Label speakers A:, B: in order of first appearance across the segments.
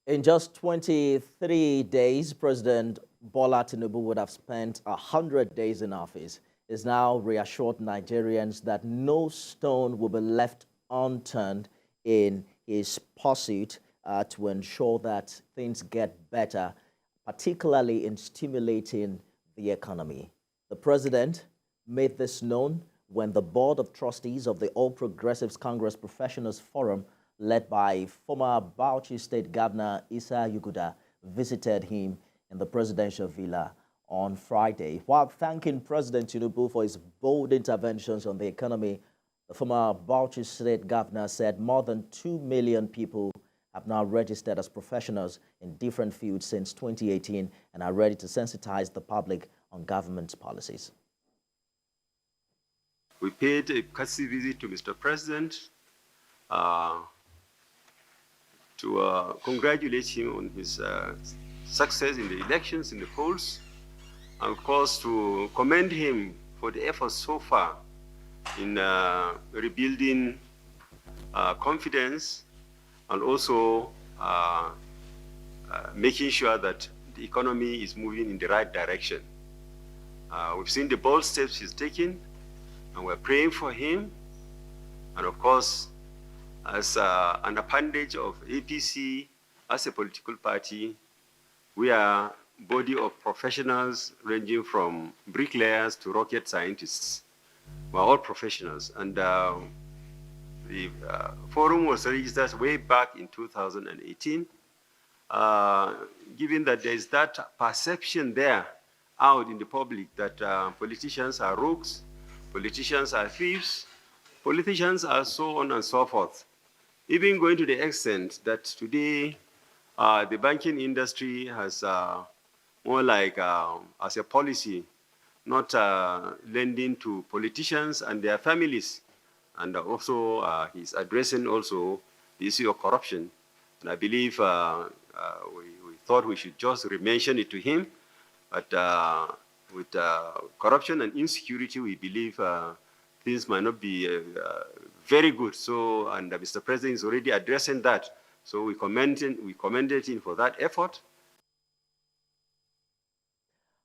A: In just 23 days, President Bola Tinubu would have spent 100 days in office. He's now reassured Nigerians that no stone will be left unturned in his pursuit to ensure that things get better, particularly in stimulating the economy. The president made this known when the Board of Trustees of the All Progressives Congress Professionals Forum, led by former Bauchi State Governor Issa Yuguda, visited him in the presidential villa on Friday. While thanking President Tinubu for his bold interventions on the economy, the former Bauchi State Governor said more than 2 million people have now registered as professionals in different fields since 2018 and are ready to sensitize the public on government's policies.
B: We paid a courtesy visit to Mr. President to congratulate him on his success in the elections, in the polls, and of course to commend him for the efforts so far in rebuilding confidence and also making sure that the economy is moving in the right direction. We've seen the bold steps he's taken, and we're praying for him. And of course, as an appendage of APC, as a political party, we are a body of professionals ranging from bricklayers to rocket scientists. We're all professionals. And the forum was registered way back in 2018. Given that there is that perception there out in the public that politicians are rogues, politicians are thieves, politicians are so on and so forth. Even going to the extent that today the banking industry has more like as a policy not lending to politicians and their families. And also he's addressing also the issue of corruption. And I believe we thought we should just mention it to him. But with corruption and insecurity, we believe things might not be very good. So, and Mr. President is already addressing that. So we commended him for that effort.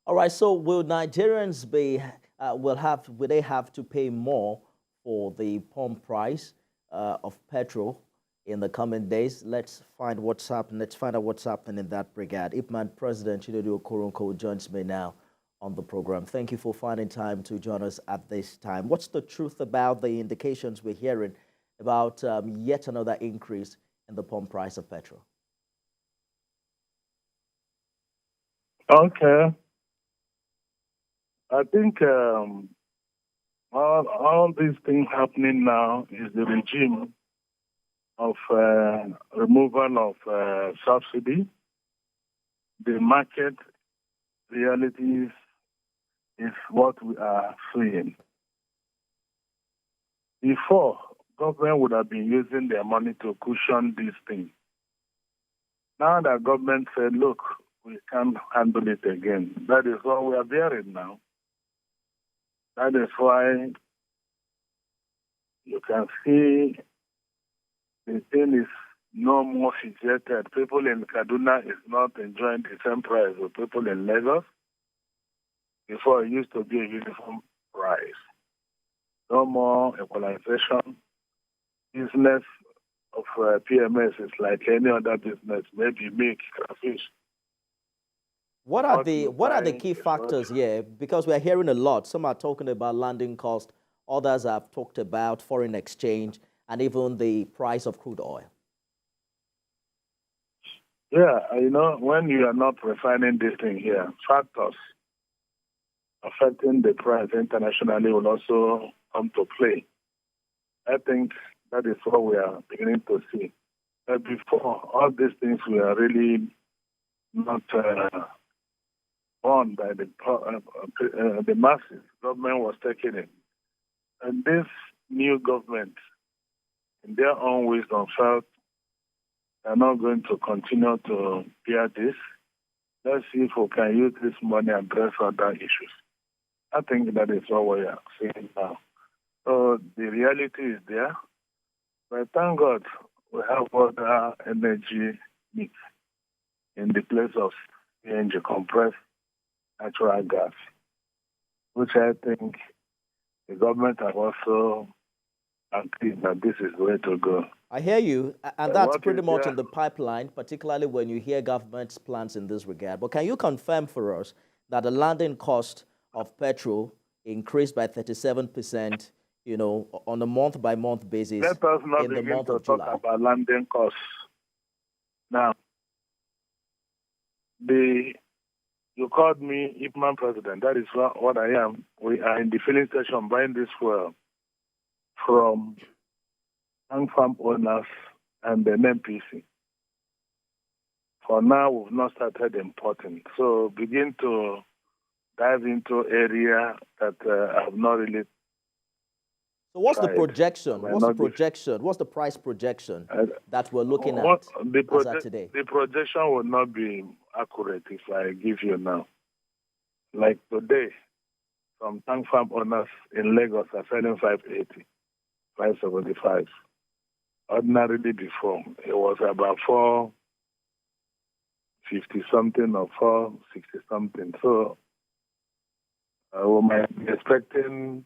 A: All right. So will Nigerians will they have to pay more for the pump price of petrol in the coming days? Let's find what's happening. Let's find out what's happening in that brigade. IPMAN President Chinedu Okoronko joins me now on the program. Thank you for finding time to join us at this time. What's the truth about the indications we're hearing about yet another increase in the pump price of petrol?
C: Okay. I think all these things happening now is the regime of removal of subsidy. The market realities is what we are seeing. Before, government would have been using their money to cushion these things. Now that government said, look, we can't handle it again. That is what we are bearing now. That is why you can see the thing is no more fixated. People in Kaduna is not enjoying the same price with people in Lagos. Before, it used to be a uniform price. No more equalization. Business of PMS is like any other business, maybe milk, fish.
A: What are the key factors here? Because we're hearing a lot. Some are talking about landing cost. Others have talked about foreign exchange and even the price of crude oil.
C: Yeah, when you are not refining this thing here, factors affecting the price internationally will also come to play. I think that is what we are beginning to see. But before, all these things were really not borne by the masses. Government was taking it. And this new government, in their own wisdom, felt they're not going to continue to bear this. Let's see if we can use this money and address other issues. I think that is what we are seeing now. So the reality is there. But thank God we have other energy needs. in the place of CNG, compressed natural gas, which I think the government have also agreed that this is the way to go.
A: I hear you, and that's
C: What
A: pretty
C: is
A: much
C: there?
A: in the pipeline, particularly when you hear government's plans in this regard. But can you confirm for us that the landing cost of petrol increased by 37%, on a month-by-month basis
C: Let us not
A: in the
C: begin
A: month
C: to
A: of
C: talk
A: July?
C: about landing costs. Now, you called me Ipman president. That is what I am. We are in the filling station buying this fuel from tank farm owners and the NPC. For now, we've not started importing. So begin to dive into area that have not really.
A: So what's the
C: tried.
A: projection?
C: Might
A: What's the
C: not be-
A: projection? What's the price projection that we're looking at
C: What-
A: as at today?
C: The projection will not be accurate if I give you now. Like today, some tank farm owners in Lagos are selling 580, 575. Ordinarily before, it was about 450 something or 460 something. So we might be expecting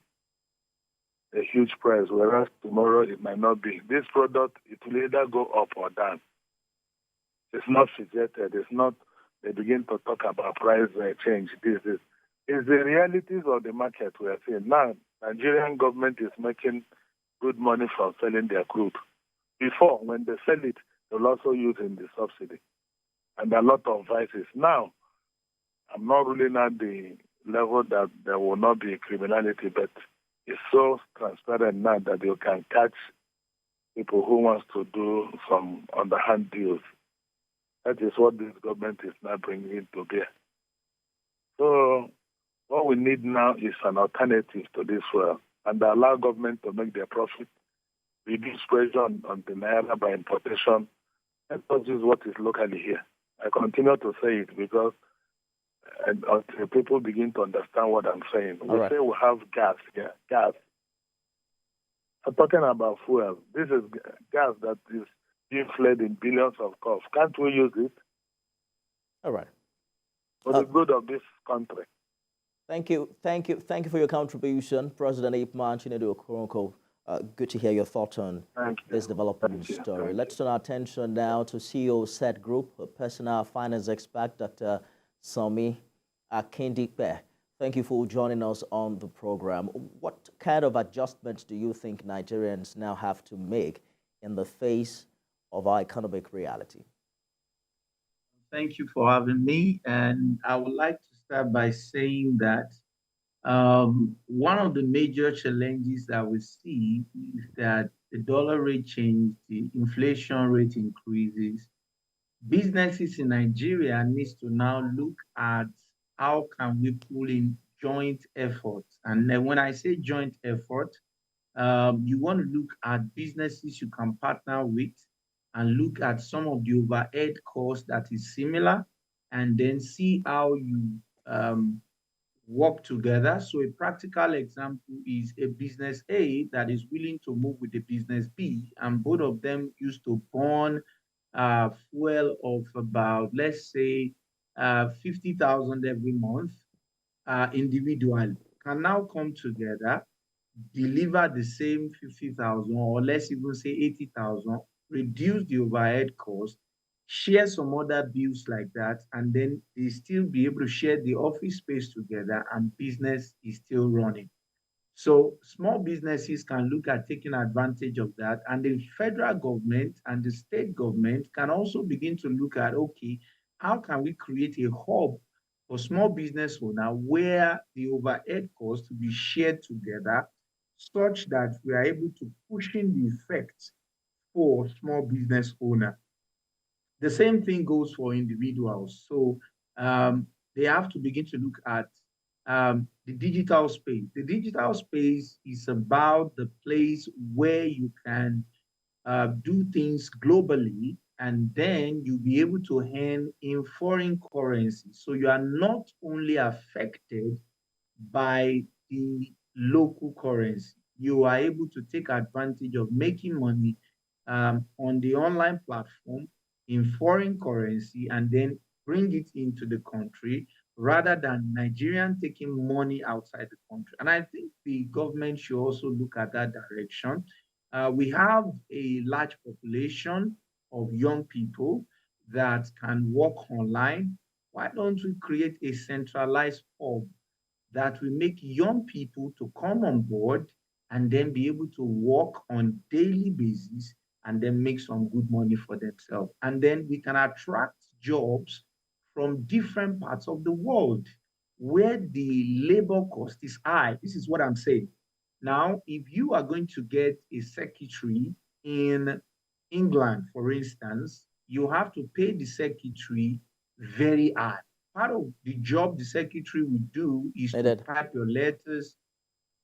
C: a huge price, whereas tomorrow it might not be. This product, it will either go up or down. It's not fixated. It's not, they begin to talk about price change. This is the realities of the market we are seeing. Now, Nigerian government is making good money from selling their crude. Before, when they sell it, they'll also use in the subsidy. And a lot of vices. Now, I'm not ruling out the level that there will not be criminality, but it's so transparent now that you can catch people who wants to do some underhand deals. That is what this government is now bringing to bear. So what we need now is an alternative to this fuel and allow government to make their profit, reduce pressure on the naira by importation, and not use what is locally here. I continue to say it because until people begin to understand what I'm saying. We say we have gas here. Gas. I'm talking about fuel. This is gas that is being fled in billions of cups. Can't we use it?
A: All right.
C: For the good of this country.
A: Thank you for your contribution, President Ipman Chinedu Okoronko. Good to hear your thoughts on this development story. Let's turn our attention now to CEO Set Group, a personal finance expert, Dr. Sami Akindipe. Thank you for joining us on the program. What kind of adjustments do you think Nigerians now have to make in the face of our economic reality?
D: Thank you for having me. And I would like to start by saying that one of the major challenges that we see is that the dollar rate change, the inflation rate increases. Businesses in Nigeria needs to now look at how can we pull in joint efforts. And then when I say joint effort, you want to look at businesses you can partner with and look at some of the overhead costs that is similar, and then see how you work together. So a practical example is a business A that is willing to move with the business B, and both of them used to burn fuel of about, let's say, 50,000 every month individually, can now come together, deliver the same 50,000, or let's even say 80,000, reduce the overhead cost, share some other bills like that, and then they still be able to share the office space together and business is still running. So small businesses can look at taking advantage of that, and the federal government and the state government can also begin to look at, okay, how can we create a hub for small business owner where the overhead costs to be shared together such that we are able to push in the effects for small business owner. The same thing goes for individuals. So they have to begin to look at the digital space. The digital space is about the place where you can do things globally, and then you'll be able to earn in foreign currency. So you are not only affected by the local currency, you are able to take advantage of making money on the online platform in foreign currency and then bring it into the country rather than Nigerian taking money outside the country. And I think the government should also look at that direction. We have a large population of young people that can work online. Why don't we create a centralized hub that will make young people to come on board and then be able to work on daily basis and then make some good money for themselves. And then we can attract jobs from different parts of the world where the labor cost is high. This is what I'm saying. Now, if you are going to get a secretary in England, for instance, you have to pay the secretary very high. Part of the job the secretary will do is to type your letters,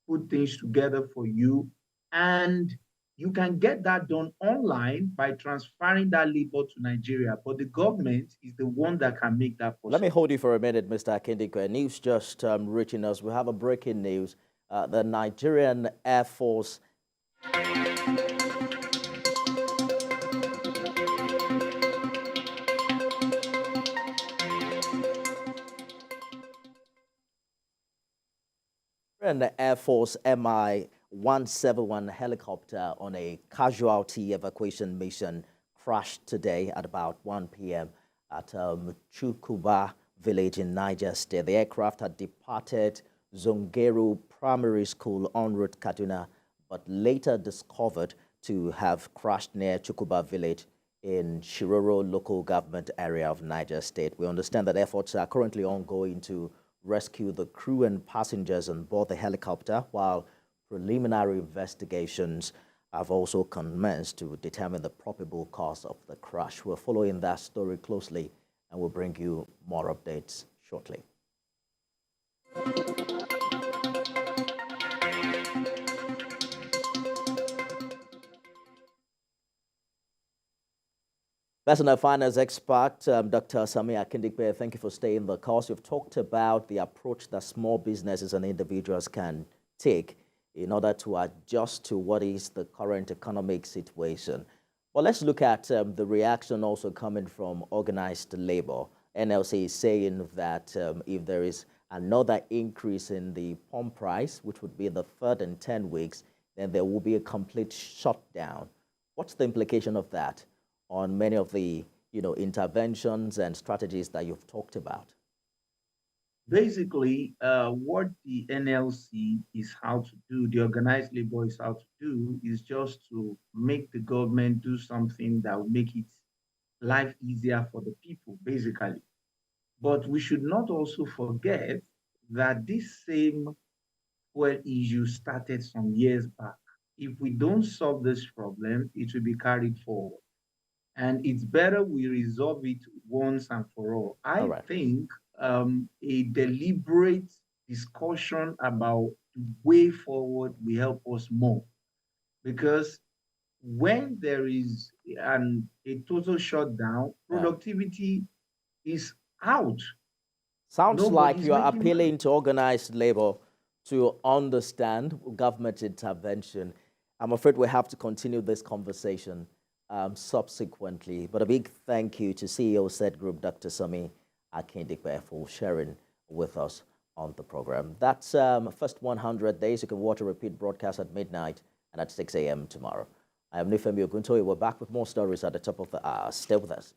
D: put things together for you, and you can get that done online by transferring that labor to Nigeria. But the government is the one that can make that possible.
A: Let me hold you for a minute, Mr. Akindikwe. News just reaching us. We have a breaking news. The Nigerian Air Force MI-171 helicopter on a casualty evacuation mission crashed today at about 1 p.m. at Chukuba village in Niger State. The aircraft had departed Zongeru Primary School en route Kaduna, but later discovered to have crashed near Chukuba village in Shiroro local government area of Niger State. We understand that efforts are currently ongoing to rescue the crew and passengers on board the helicopter, while preliminary investigations have also commenced to determine the probable cause of the crash. We're following that story closely and we'll bring you more updates shortly. Personal finance expert, Dr. Sami Akindikwe, thank you for staying the course. You've talked about the approach that small businesses and individuals can take in order to adjust to what is the current economic situation. Well, let's look at the reaction also coming from organized labor. NLC is saying that if there is another increase in the pump price, which would be the third in 10 weeks, then there will be a complete shutdown. What's the implication of that on many of the interventions and strategies that you've talked about?
D: Basically, what the NLC is how to do, the organized labor is how to do, is just to make the government do something that will make it life easier for the people, basically. But we should not also forget that this same fuel issue started some years back. If we don't solve this problem, it will be carried forward. And it's better we resolve it once and for all. I think a deliberate discussion about the way forward will help us more. Because when there is a total shutdown, productivity is out.
A: Sounds like you are appealing to organized labor to understand government intervention. I'm afraid we have to continue this conversation subsequently. But a big thank you to CEO Said Group, Dr. Sami Akindikwe, for sharing with us on the program. That's first 100 days. You can watch a repeat broadcast at midnight and at 6 a.m. tomorrow. I am Nifemi Oguntoye. We're back with more stories at the top of the hour. Stay with us.